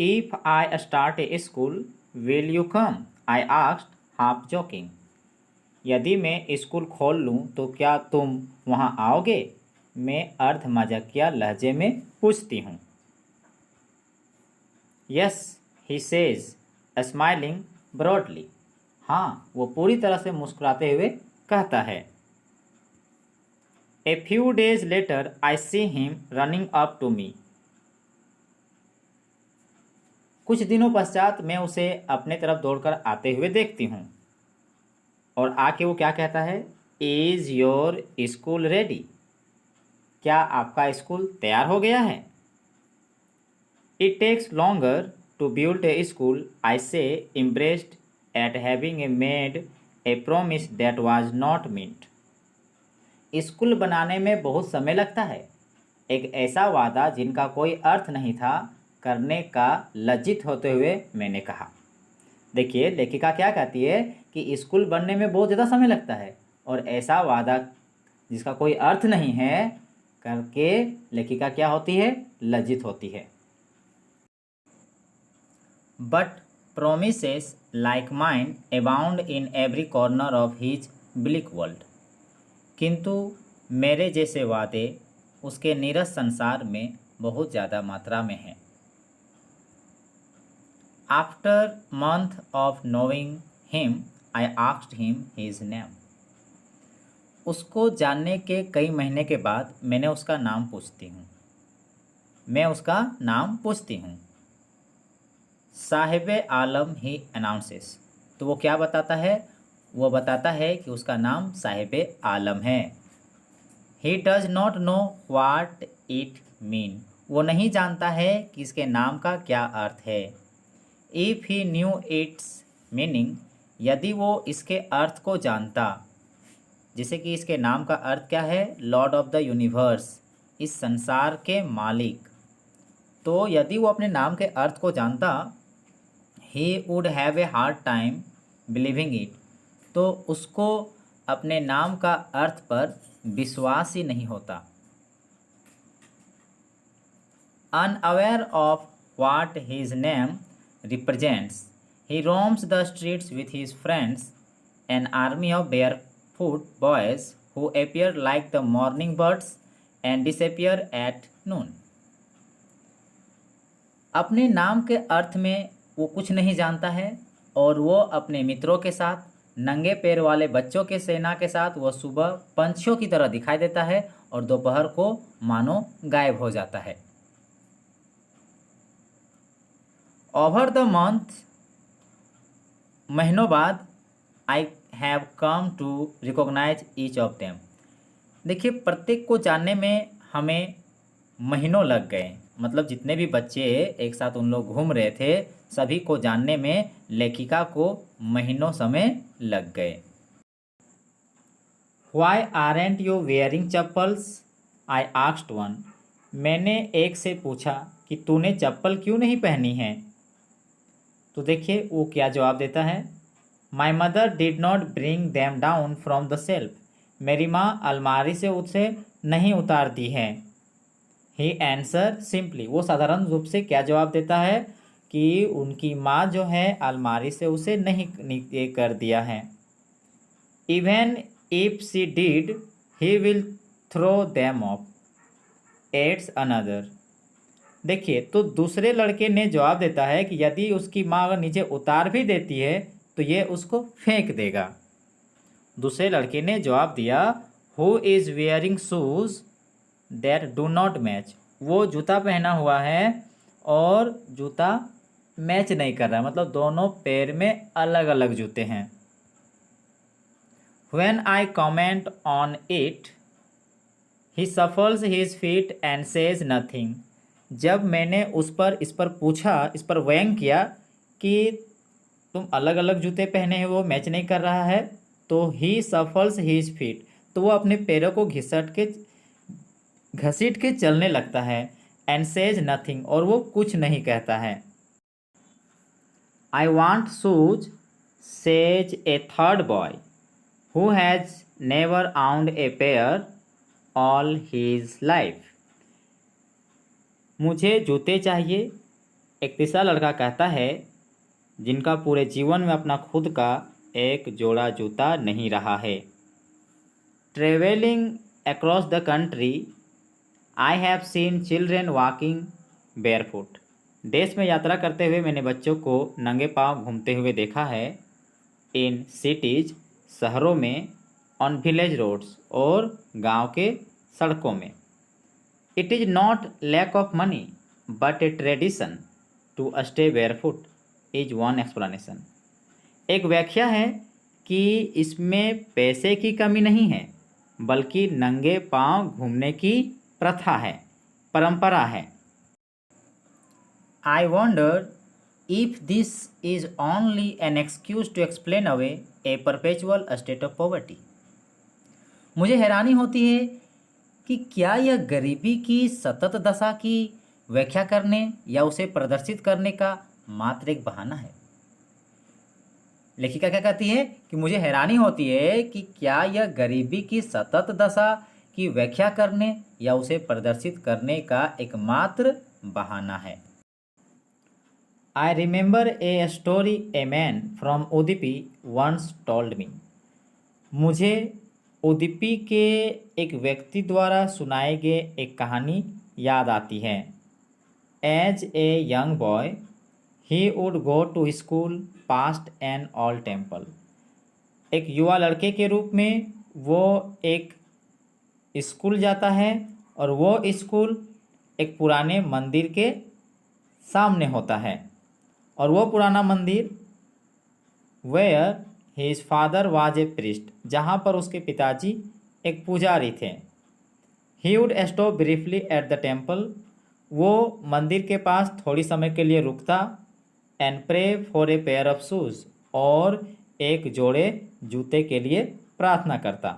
If I start a school, will you come? I asked, half joking. यदि मैं school खोल लूँ तो क्या तुम वहाँ आओगे? मैं अर्ध मजाकिया लहजे में पूछती हूँ। Yes, he says, smiling broadly. हाँ, वो पूरी तरह से मुस्कुराते हुए कहता है। A few days later, I see him running up to me. कुछ दिनों पश्चात मैं उसे अपने तरफ दौड़कर आते हुए देखती हूँ और आके वो क्या कहता है? Is your school ready? क्या आपका स्कूल तैयार हो गया है? It takes longer to build a school, I say, embraced at having made a promise that was not meant. School बनाने में बहुत समय लगता है, एक ऐसा वादा जिनका कोई अर्थ नहीं था करने का लज्जित होते हुए मैंने कहा। देखिए लेखिका क्या कहती है कि स्कूल बनने में बहुत ज़्यादा समय लगता है और ऐसा वादा जिसका कोई अर्थ नहीं है करके लेखिका क्या होती है? लज्जित होती है। But promises like mine abound in every corner of his bleak world. किंतु मेरे जैसे वादे उसके नीरस संसार में बहुत ज़्यादा मात्रा में हैं। After month of knowing him, I asked him his name. उसको जानने के कई महीने के बाद मैंने उसका नाम पूछती हूँ। मैं उसका नाम पूछती हूँ। साहिब आलम ही अनाउंसेस। तो वो क्या बताता है? वो बताता है कि उसका नाम साहिब आलम है। He does not know what it mean. वो नहीं जानता है कि इसके नाम का क्या अर्थ है। If he knew its meaning, यदि वो इसके अर्थ को जानता, जैसे कि इसके नाम का अर्थ क्या है? लॉर्ड ऑफ द यूनिवर्स, इस संसार के मालिक। तो यदि वो अपने नाम के अर्थ को जानता, he would have a hard time believing it. तो उसको अपने नाम का अर्थ पर विश्वास ही नहीं होता। Unaware of what his name represents, he roams the streets with his friends, an army of barefoot boys who appear like the morning birds and disappear at noon. अपने नाम के अर्थ में वो कुछ नहीं जानता है और वो अपने मित्रों के साथ, नंगे पैर वाले बच्चों के सेना के साथ वो सुबह पंछियों की तरह दिखाई देता है और दोपहर को मानो गायब हो जाता है। ओवर द मंथ, महीनों बाद, I have come to recognise each of them. देखिए प्रत्येक को जानने में हमें महीनों लग गए, मतलब जितने भी बच्चे एक साथ उन लोग घूम रहे थे सभी को जानने में लेखिका को महीनों समय लग गए। Why aren't you wearing chappals? I asked one. मैंने एक से पूछा कि तूने चप्पल क्यों नहीं पहनी है? तो देखिए वो क्या जवाब देता है। My mother did not bring them down from the shelf. मेरी माँ अलमारी से उसे नहीं उतार दी है। He answered simply. वो साधारण रूप से क्या जवाब देता है कि उनकी माँ जो है अलमारी से उसे नहीं कर दिया है। Even if she did, he will throw them off. Adds another. देखिए तो दूसरे लड़के ने जवाब देता है कि यदि उसकी माँ अगर नीचे उतार भी देती है तो ये उसको फेंक देगा। दूसरे लड़के ने जवाब दिया, Who is wearing shoes that do not match. वो जूता पहना हुआ है और जूता मैच नहीं कर रहा, मतलब दोनों पैर में अलग अलग जूते हैं। When I comment on it, he shuffles his feet and says nothing. जब मैंने इस पर पूछा, इस पर व्यंग किया कि तुम अलग अलग जूते पहने हैं वो मैच नहीं कर रहा है, तो he shuffles his feet, तो वो अपने पैरों को घसीट के चलने लगता है। And says nothing, और वो कुछ नहीं कहता है। I want shoes, says a third boy, who has never owned a pair all his life. मुझे जूते चाहिए, एक तीसरा लड़का कहता है जिनका पूरे जीवन में अपना खुद का एक जोड़ा जूता नहीं रहा है। Travelling across the country I have seen children walking barefoot. देश में यात्रा करते हुए मैंने बच्चों को नंगे पांव घूमते हुए देखा है। इन सिटीज, शहरों में, ऑन विलेज रोड्स, और गांव के सड़कों में। It is not lack of money but a tradition to stay barefoot is one explanation. एक व्याख्या है कि इसमें पैसे की कमी नहीं है बल्कि नंगे पांव घूमने की प्रथा है, परंपरा है। I wonder if this is only an excuse to explain away a perpetual state of poverty. मुझे हैरानी होती है कि क्या यह गरीबी की सतत दशा की व्याख्या करने या उसे प्रदर्शित करने का मात्र एक बहाना है। लेखिका क्या कहती है कि मुझे हैरानी होती है कि क्या यह गरीबी की सतत दशा की व्याख्या करने या उसे प्रदर्शित करने का एकमात्र बहाना है। I remember a story a man from Udupi once told me. मुझे उदुपी के एक व्यक्ति द्वारा सुनाए गए एक कहानी याद आती है। As a young boy he would go to school past an old temple. एक युवा लड़के के रूप में वो एक स्कूल जाता है और वो स्कूल एक पुराने मंदिर के सामने होता है, और वो पुराना मंदिर where his father was a priest, जहाँ पर उसके पिताजी एक पुजारी थे। He would stop briefly at the temple. वो मंदिर के पास थोड़ी समय के लिए रुकता and pray for a pair of shoes, और एक जोड़े जूते के लिए प्रार्थना करता।